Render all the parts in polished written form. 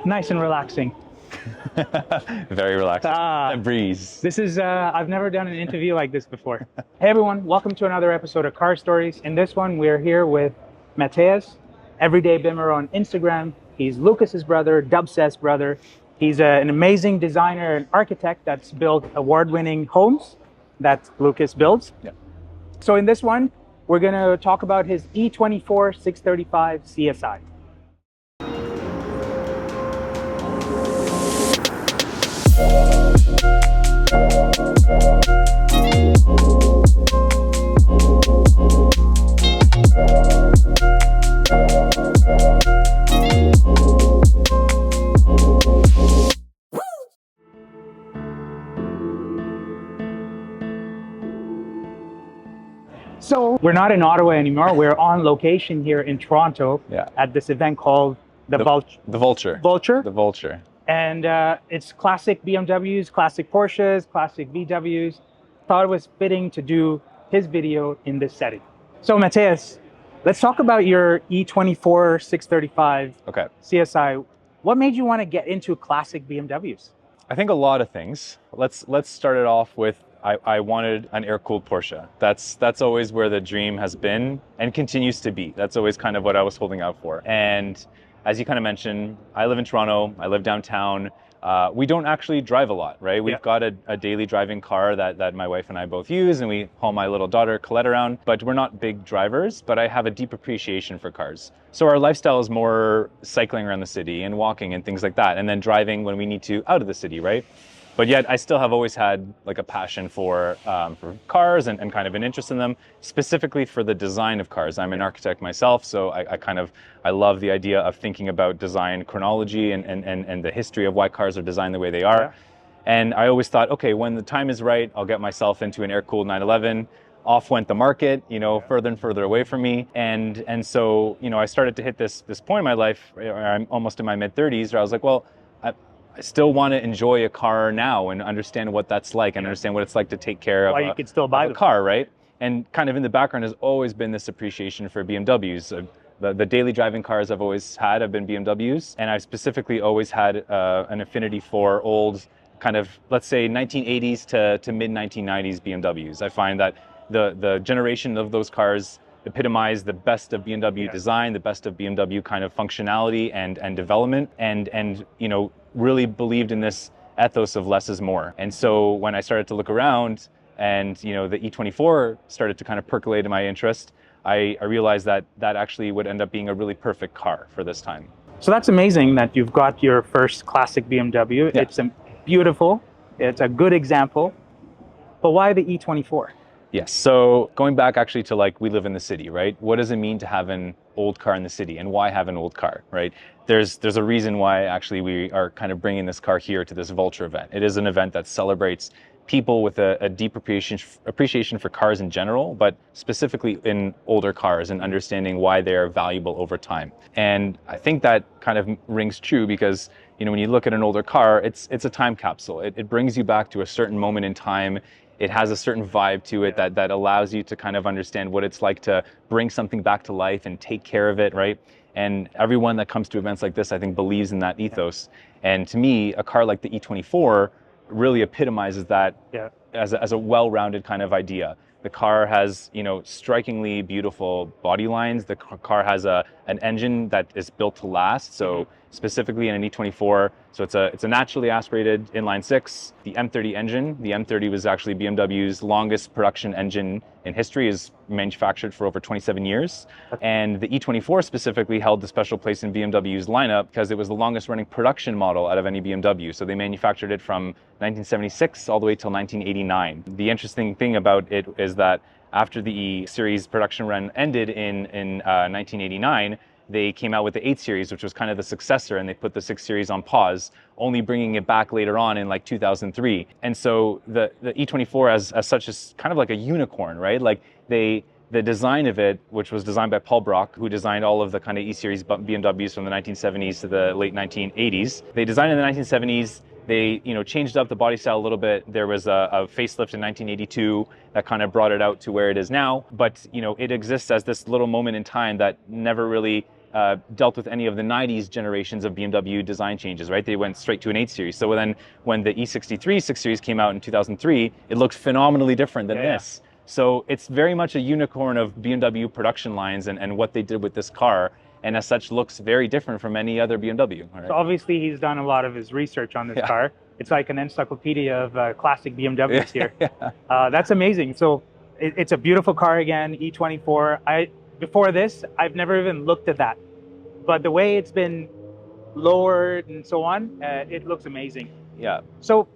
Nice and relaxing. Very relaxing. A breeze. This is, I've never done an interview like this before. Hey everyone, welcome to another episode of Car Stories. In this one, we're here with Mateusz, Everyday Bimmer on Instagram. He's Lucas's brother, Dubseth's brother. He's an amazing designer and architect that's built award-winning homes that Lucas builds. Yeah. So in this one, we're gonna talk about his E24 635 CSI. So we're not in Ottawa anymore. We're on location here in Toronto at this event called the Vulture. The Vulture. Vulture? The Vulture. And it's classic BMWs, classic Porsches, classic VWs. Thought it was fitting to do his video in this setting. So Mateusz, let's talk about your E24 635 CSI. What made you want to get into classic BMWs? I think a lot of things. Let's start it off with I wanted an air-cooled Porsche. That's always where the dream has been and continues to be. That's always kind of what I was holding out for. And as you kind of mentioned, I live in Toronto. I live downtown. We don't actually drive a lot, right? We've got a daily driving car that my wife and I both use, and we haul my little daughter Colette around. But we're not big drivers, but I have a deep appreciation for cars. So our lifestyle is more cycling around the city and walking and things like that, and then driving when we need to out of the city, right? But yet I still have always had like a passion for cars and kind of an interest in them, specifically for the design of cars. I'm an architect myself, so I love the idea of thinking about design chronology and the history of why cars are designed the way they are. Yeah. And I always thought, okay, when the time is right, I'll get myself into an air-cooled 911. Off went the market, further and further away from me. And so, I started to hit this point in my life, where I'm almost in my mid-30s, where I was like, well, I still want to enjoy a car now and understand what that's like and understand what it's like to take care of you could still buy a car, right? And kind of in the background has always been this appreciation for BMWs. The daily driving cars I've always had have been BMWs, and I've specifically always had an affinity for old kind of, let's say, 1980s to mid-1990s BMWs. I find that the generation of those cars epitomize the best of BMW design, the best of BMW kind of functionality and development, and really believed in this ethos of less is more. And so when I started to look around and the E24 started to kind of percolate in my interest, I realized that actually would end up being a really perfect car for this time. So that's amazing that you've got your first classic BMW. Yeah. It's beautiful, it's a good example, but why the E24? Yes, so going back actually to we live in the city, right? What does it mean to have an old car in the city, and why have an old car, right? There's a reason why actually we are kind of bringing this car here to this Vulture event. It is an event that celebrates people with a deep appreciation for cars in general, but specifically in older cars and understanding why they're valuable over time. And I think that kind of rings true because when you look at an older car, it's a time capsule. It brings you back to a certain moment in time. It has a certain vibe to it that allows you to kind of understand what it's like to bring something back to life and take care of it, right? And everyone that comes to events like this, I think, believes in that ethos. And to me, a car like the E24 really epitomizes that as a well-rounded kind of idea. The car has, strikingly beautiful body lines. The car has an engine that is built to last. So specifically in an E24, so it's a naturally aspirated inline six. The M30 engine, the M30 was actually BMW's longest production engine in history, is manufactured for over 27 years. And the E24 specifically held the special place in BMW's lineup because it was the longest running production model out of any BMW. So they manufactured it from 1976 all the way till 1989. The interesting thing about it is that after the E series production run ended in 1989, they came out with the 8 Series, which was kind of the successor, and they put the 6 Series on pause, only bringing it back later on in 2003. And so the E24 as such is kind of like a unicorn, right? The design of it, which was designed by Paul Brock, who designed all of the kind of E-Series BMWs from the 1970s to the late 1980s. They designed in the 1970s. They, changed up the body style a little bit. There was a facelift in 1982 that kind of brought it out to where it is now. But, it exists as this little moment in time that never really dealt with any of the 90s generations of BMW design changes, right? They went straight to an 8 Series. So then when the E63 6 Series came out in 2003, it looked phenomenally different than this. So it's very much a unicorn of BMW production lines and what they did with this car. And as such, looks very different from any other BMW. Right? So obviously he's done a lot of his research on this car. It's like an encyclopedia of classic BMWs here. That's amazing. So it's a beautiful car again, E24. Before this, I've never even looked at that. But the way it's been lowered and so on, it looks amazing. Yeah. So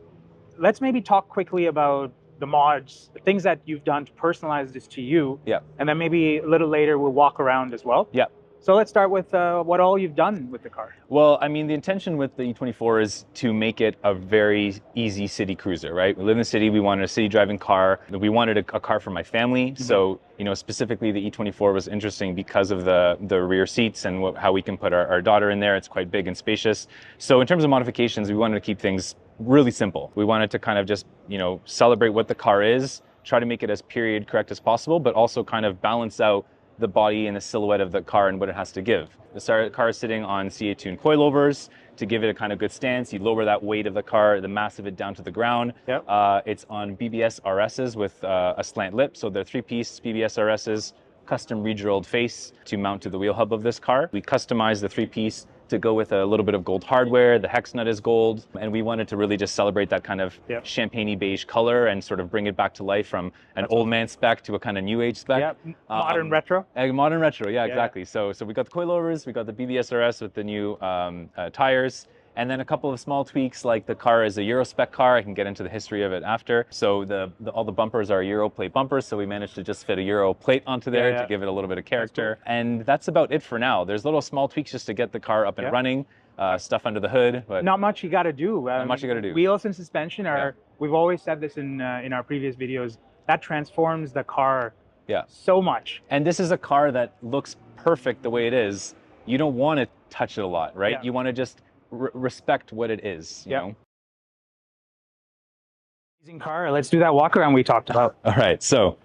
let's maybe talk quickly about the mods, the things that you've done to personalize this to you. Yeah. And then maybe a little later we'll walk around as well. Yeah. So let's start with what all you've done with the car. Well, I mean, the intention with the E24 is to make it a very easy city cruiser, right? We live in the city, we wanted a city driving car. We wanted a car for my family. So, you know, specifically the E24 was interesting because of the rear seats and how we can put our daughter in there. It's quite big and spacious. So in terms of modifications, we wanted to keep things really simple. We wanted to kind of just, you know, celebrate what the car is, try to make it as period correct as possible, but also kind of balance out the body and the silhouette of the car and what it has to give. The car is sitting on CA tuned coilovers to give it a kind of good stance. You lower that weight of the car, the mass of it down to the ground. Yep. It's on BBS RSs with a slant lip. So they're 3-piece BBS RSs, custom re-drilled face to mount to the wheel hub of this car. We customized the 3-piece to go with a little bit of gold hardware. The hex nut is gold. And we wanted to really just celebrate that kind of champagne-y beige color and sort of bring it back to life from an old man spec to a kind of new age spec. Yeah, modern retro. Modern retro, yeah, exactly. So we got the coilovers, we got the BBS RS with the new tires, and then a couple of small tweaks, like the car is a Euro spec car. I can get into the history of it after. So all the bumpers are Euro plate bumpers, so we managed to just fit a Euro plate onto there to give it a little bit of character. Cool. And that's about it for now. There's little small tweaks just to get the car up and running, stuff under the hood. But not much you got to do. Not much you got to do. Wheels and suspension are, we've always said this in our previous videos, that transforms the car so much. And this is a car that looks perfect the way it is. You don't want to touch it a lot, right? You want to just respect what it is, you know? Amazing car. Let's do that walk around we talked about. All right, so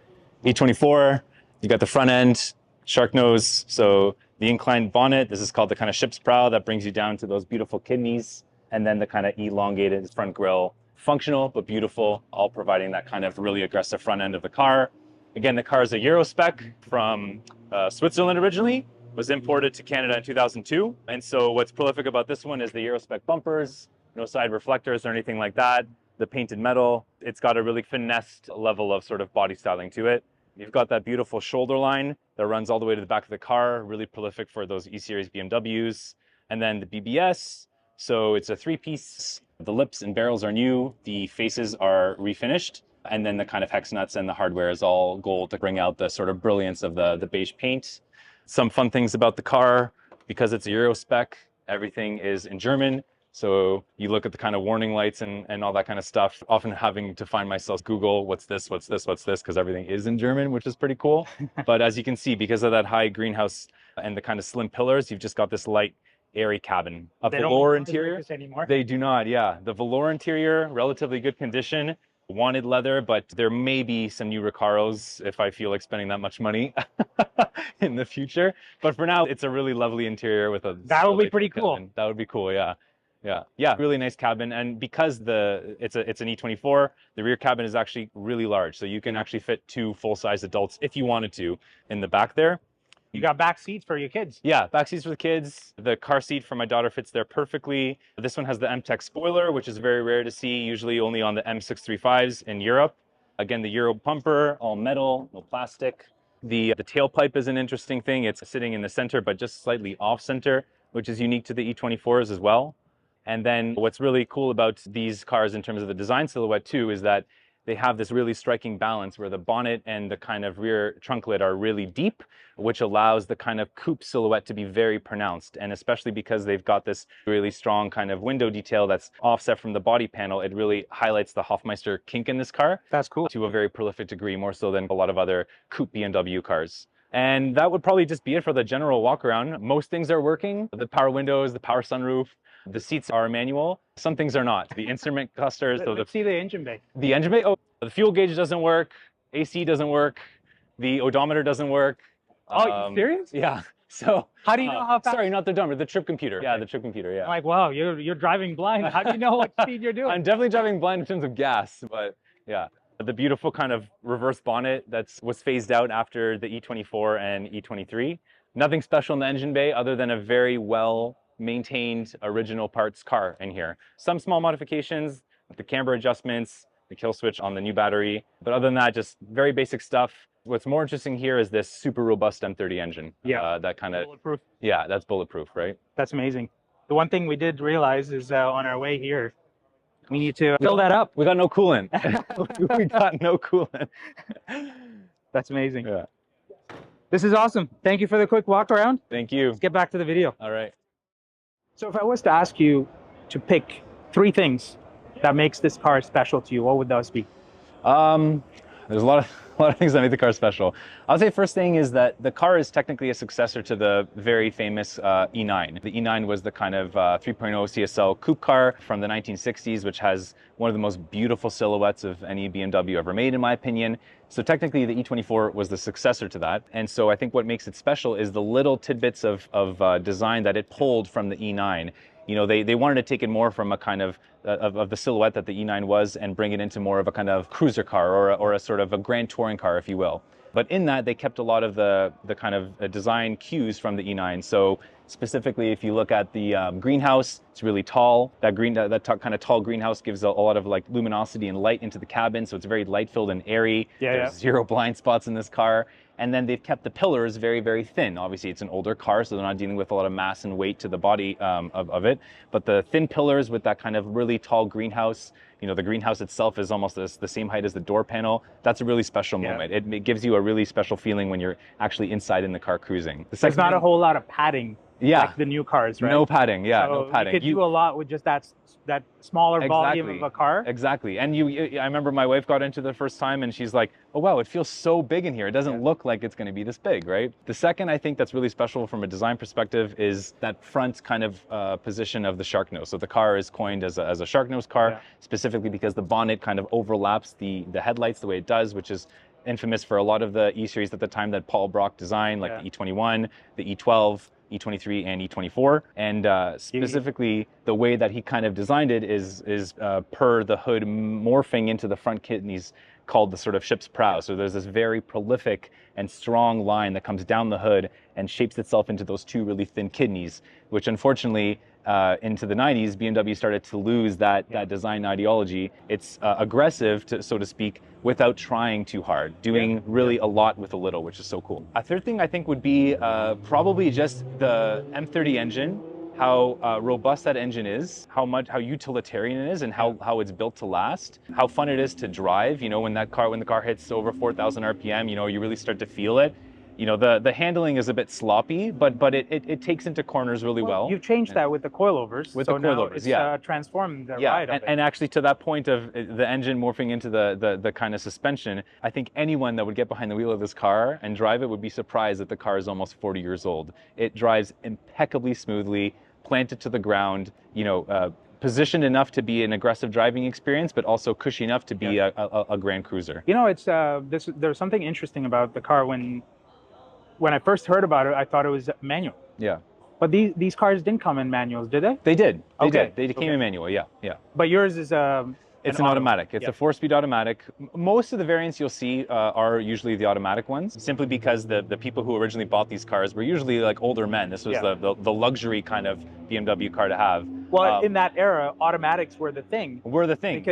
E24, you got the front end, shark nose, so the inclined bonnet. This is called the kind of ship's prow that brings you down to those beautiful kidneys, and then the kind of elongated front grille. Functional, but beautiful, all providing that kind of really aggressive front end of the car. Again, the car is a Euro spec from Switzerland originally. Was imported to Canada in 2002. And so what's prolific about this one is the Euro spec bumpers, no side reflectors or anything like that. The painted metal, it's got a really finessed level of sort of body styling to it. You've got that beautiful shoulder line that runs all the way to the back of the car, really prolific for those E-Series BMWs. And then the BBS, so it's a 3-piece. The lips and barrels are new, the faces are refinished, and then the kind of hex nuts and the hardware is all gold to bring out the sort of brilliance of the beige paint. Some fun things about the car, because it's a Euro spec, everything is in German. So you look at the kind of warning lights and all that kind of stuff, often having to find myself Google, what's this, because everything is in German, which is pretty cool. But as you can see, because of that high greenhouse and the kind of slim pillars, you've just got this light, airy cabin. A velour interior. They do not, yeah. The velour interior, relatively good condition. Wanted leather, but there may be some new Recaros if I feel like spending that much money in the future. But for now, it's a really lovely interior with a... That would be pretty cool. That would be cool, yeah. Yeah, really nice cabin. And because it's an E24, the rear cabin is actually really large. So you can actually fit 2 full-size adults if you wanted to in the back there. You got back seats for your kids. Yeah, back seats for the kids. The car seat for my daughter fits there perfectly. This one has the M-Tech spoiler, which is very rare to see, usually only on the M635s in Europe. Again, the Euro bumper, all metal, no plastic. The tailpipe is an interesting thing. It's sitting in the center, but just slightly off center, which is unique to the E24s as well. And then what's really cool about these cars in terms of the design silhouette too is that they have this really striking balance where the bonnet and the kind of rear trunk lid are really deep, which allows the kind of coupe silhouette to be very pronounced. And especially because they've got this really strong kind of window detail that's offset from the body panel, it really highlights the Hofmeister kink in this car. That's cool. To a very prolific degree, more so than a lot of other coupe BMW cars. And that would probably just be it for the general walk around. Most things are working. The power windows, the power sunroof, the seats are manual. Some things are not. The instrument clusters. Let's see the engine bay. The engine bay? Oh, the fuel gauge doesn't work. AC doesn't work. The odometer doesn't work. Oh, you serious? Yeah. So How do you know how fast? Sorry, not the odometer, the trip computer. Yeah, the trip computer. Yeah. I'm like, wow, you're driving blind. How do you know what speed you're doing? I'm definitely driving blind in terms of gas, but yeah. The beautiful kind of reverse bonnet was phased out after the E24 and E23. Nothing special in the engine bay other than a very well maintained original parts car in here. Some small modifications, the camber adjustments, the kill switch on the new battery, but other than that, just very basic stuff. What's more interesting here is this super robust M30 engine. Yeah, that kind of bulletproof. Yeah, that's bulletproof, right? That's amazing. The one thing we did realize is on our way here, we need to fill that up. We got no coolant. We got no coolant. That's amazing. Yeah. This is awesome. Thank you for the quick walk around. Thank you. Let's get back to the video. All right. So if I was to ask you to pick 3 things that makes this car special to you, what would those be? There's a lot of things that make the car special. I'll say first thing is that the car is technically a successor to the very famous E9. The E9 was the kind of 3.0 CSL coupe car from the 1960s, which has one of the most beautiful silhouettes of any BMW ever made, in my opinion. So technically the E24 was the successor to that. And so I think what makes it special is the little tidbits of design that it pulled from the E9. You know, they wanted to take it more from a kind of the silhouette that the E9 was and bring it into more of a kind of cruiser car or a sort of a grand touring car, if you will. But in that, they kept a lot of the kind of design cues from the E9. So specifically, if you look at the greenhouse, it's really tall. That kind of tall greenhouse gives a lot of like luminosity and light into the cabin. So it's very light filled and airy. There's zero blind spots in this car. And then they've kept the pillars very, very thin. Obviously, it's an older car, so they're not dealing with a lot of mass and weight to the body of it. But the thin pillars with that kind of really tall greenhouse, you know, the greenhouse itself is almost the same height as the door panel. That's a really special moment. It gives you a really special feeling when you're actually inside in the car cruising. There's not a whole lot of padding. Yeah. Like the new cars, right? No padding, yeah, so no padding. You could do a lot with just that smaller volume of a car. Exactly. And I remember my wife got into the first time and she's like, oh wow, it feels so big in here. It doesn't look like it's going to be this big, right? The second I think that's really special from a design perspective is that front kind of position of the shark nose. So the car is coined as a shark nose car, specifically because the bonnet kind of overlaps the headlights the way it does, which is infamous for a lot of the E-series at the time that Paul Brock designed, like the E21, the E12, E23 and E24, and specifically the way that he kind of designed it is per the hood morphing into the front kidneys called the sort of ship's prow. So there's this very prolific and strong line that comes down the hood and shapes itself into those 2 really thin kidneys, which unfortunately into the 90s, BMW started to lose that design ideology. It's aggressive, so to speak, without trying too hard, doing really a lot with a little, which is so cool. A third thing I think would be probably just the M30 engine, how robust that engine is, how utilitarian it is, and how it's built to last, how fun it is to drive. You know, when the car hits over 4,000 RPM, you know, you really start to feel it. You know, the handling is a bit sloppy, but it takes into corners really well. You've changed that with the coilovers. With the coilovers, it's transformed the ride of it. And actually to that point of the engine morphing into the kind of suspension, I think anyone that would get behind the wheel of this car and drive it would be surprised that the car is almost 40 years old. It drives impeccably smoothly, planted to the ground, you know, positioned enough to be an aggressive driving experience, but also cushy enough to be a grand cruiser. You know, it's there's something interesting about the car. When I first heard about it, I thought it was manual. Yeah. But these cars didn't come in manuals, did they? They did. They came in manual, yeah. But yours is it's an automatic. It's a 4-speed automatic. Most of the variants you'll see are usually the automatic ones, simply because the people who originally bought these cars were usually like older men. This was the luxury kind of BMW car to have. Well, in that era, automatics were the thing. They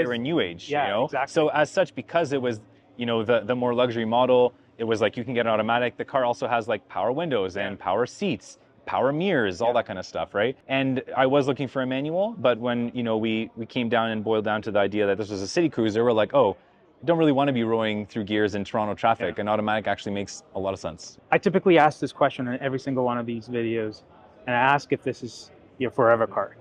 were a new age, you know? Exactly. So as such, because it was, you know, the more luxury model, it was like you can get an automatic. The car also has like power windows and power seats, power mirrors, all that kind of stuff, right? And I was looking for a manual, but when, you know, we came down and boiled down to the idea that this was a city cruiser, we're like, oh, I don't really want to be rolling through gears in Toronto traffic. An automatic actually makes a lot of sense. I typically ask this question in every single one of these videos, and I ask if this is your forever car.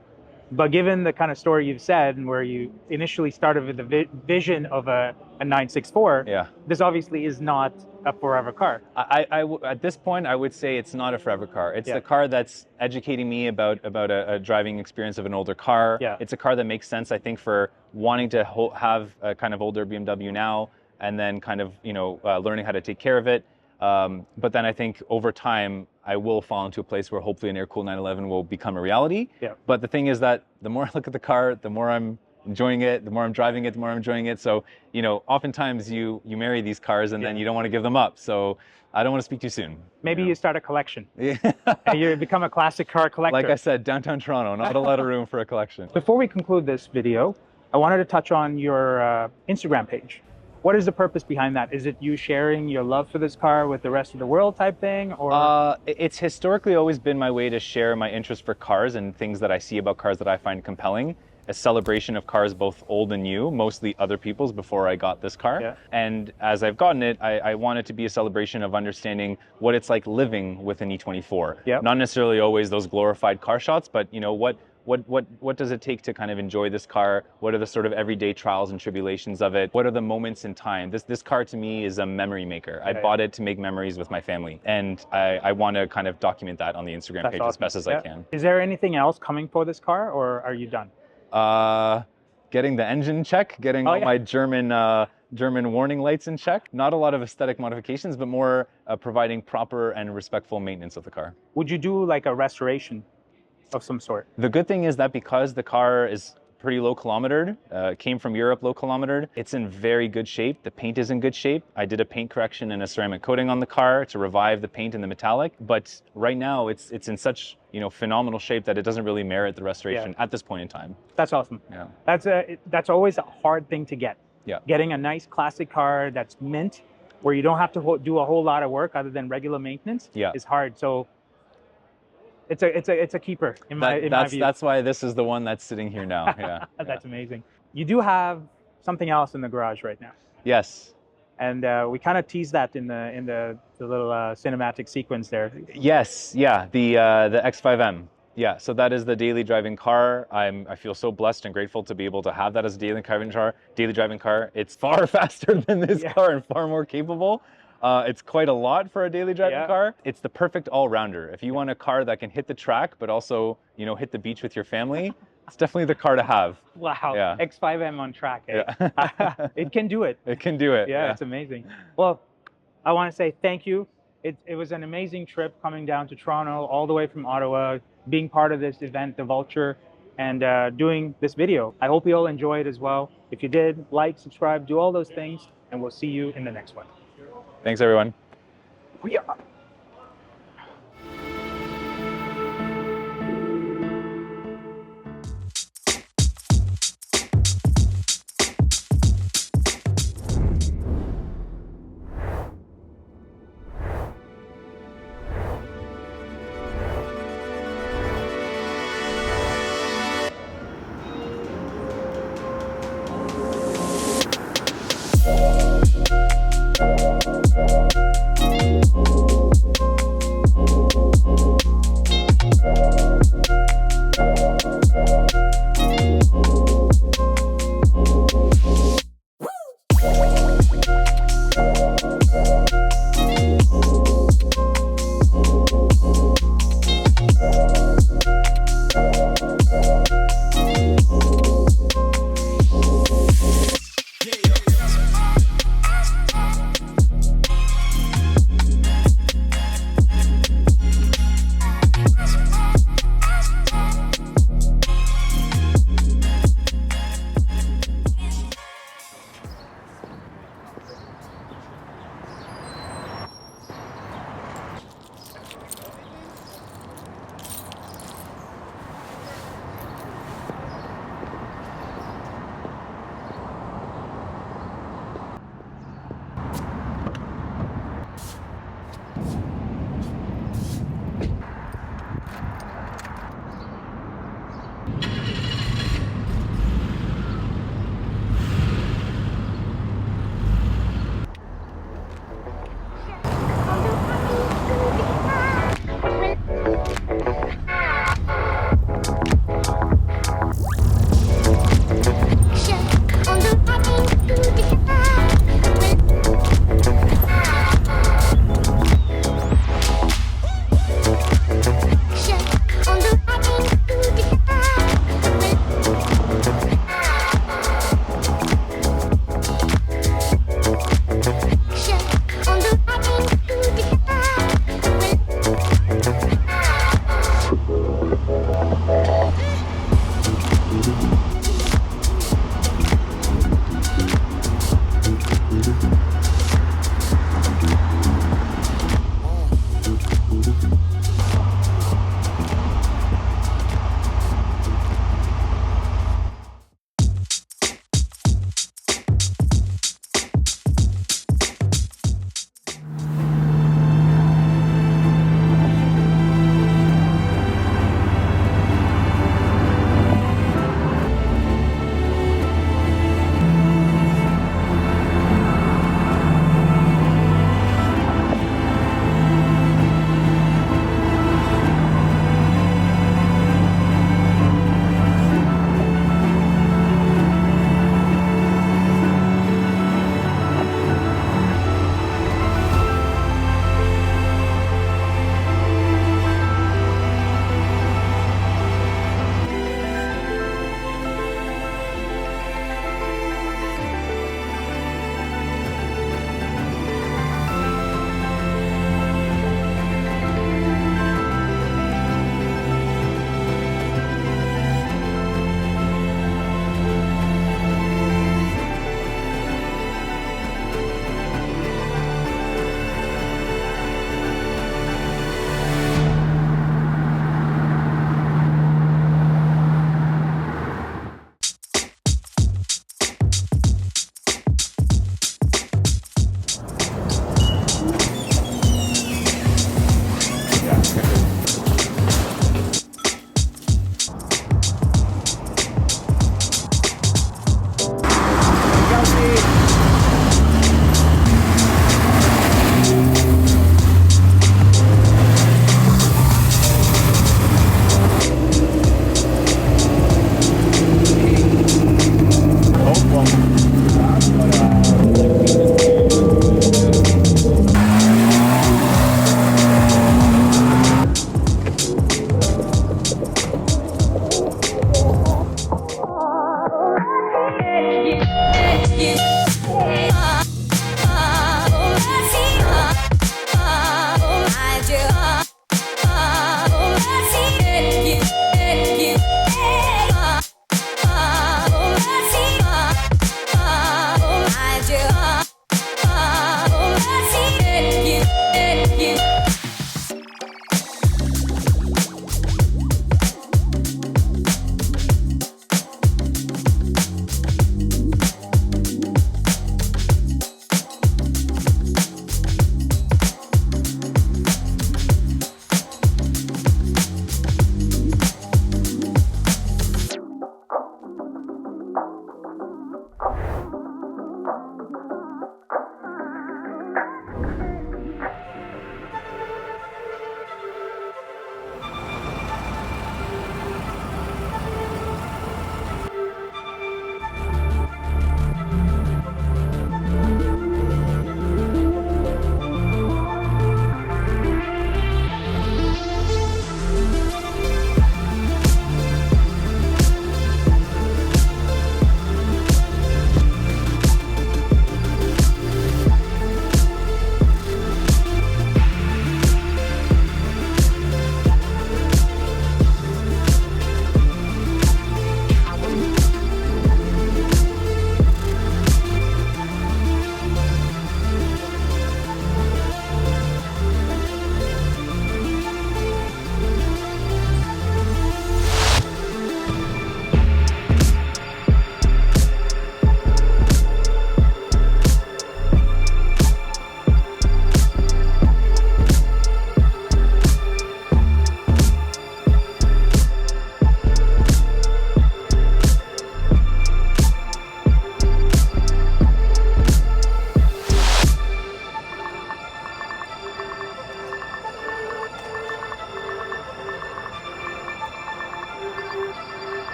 But given the kind of story you've said, and where you initially started with the vision of a 964, this obviously is not a forever car. At this point, I would say it's not a forever car. It's the car that's educating me about a driving experience of an older car. It's a car that makes sense, I think, for wanting to have a kind of older BMW now, and then kind of, you know, learning how to take care of it. But then I think over time, I will fall into a place where hopefully an air-cooled 911 will become a reality. Yeah. But the thing is that the more I look at the car, the more I'm enjoying it, the more I'm driving it, the more I'm enjoying it. So, you know, oftentimes you marry these cars and then you don't want to give them up. So I don't want to speak too soon. Maybe you start a collection. Yeah. And you become a classic car collector. Like I said, downtown Toronto, not a lot of room for a collection. Before we conclude this video, I wanted to touch on your Instagram page. What is the purpose behind that? Is it you sharing your love for this car with the rest of the world type thing? Or it's historically always been my way to share my interest for cars and things that I see about cars that I find compelling. A celebration of cars, both old and new, mostly other people's before I got this car. Yeah. And as I've gotten it, I want it to be a celebration of understanding what it's like living with an E24. Yeah. Not necessarily always those glorified car shots, but you know, what does it take to kind of enjoy this car? What are the sort of everyday trials and tribulations of it? What are the moments in time? This car to me is a memory maker. I bought it to make memories with my family. And I want to kind of document that on the Instagram page as best as I can. Is there anything else coming for this car, or are you done? Getting the engine check, getting all my German warning lights in check. Not a lot of aesthetic modifications, but more providing proper and respectful maintenance of the car. Would you do like a restoration of some sort? The good thing is that because the car is pretty low kilometered, came from Europe low kilometered, it's in very good shape. The paint is in good shape. I did a paint correction and a ceramic coating on the car to revive the paint and the metallic, but right now it's in such, you know, phenomenal shape that it doesn't really merit the restoration at this point in time. That's awesome. Yeah. That's always a hard thing to get. Yeah. Getting a nice classic car that's mint, where you don't have to do a whole lot of work other than regular maintenance, is hard. So it's a keeper in my view. That's why this is the one that's sitting here now. Yeah. That's amazing. You do have something else in the garage right now. Yes. And we kind of teased that in the little cinematic sequence there. Yes. Yeah. The X5M. Yeah. So that is the daily driving car. I feel so blessed and grateful to be able to have that as a daily driving car. It's far faster than this car and far more capable. It's quite a lot for a daily driving car. It's the perfect all-rounder. If you want a car that can hit the track, but also, you know, hit the beach with your family, it's definitely the car to have. Wow. Yeah. X5M on track. Eh? Yeah. It can do it. It can do it. Yeah, it's amazing. Well, I want to say thank you. It was an amazing trip coming down to Toronto, all the way from Ottawa, being part of this event, the Vulture, and doing this video. I hope you all enjoy it as well. If you did, like, subscribe, do all those things, and we'll see you in the next one. Thanks, everyone. Yeah.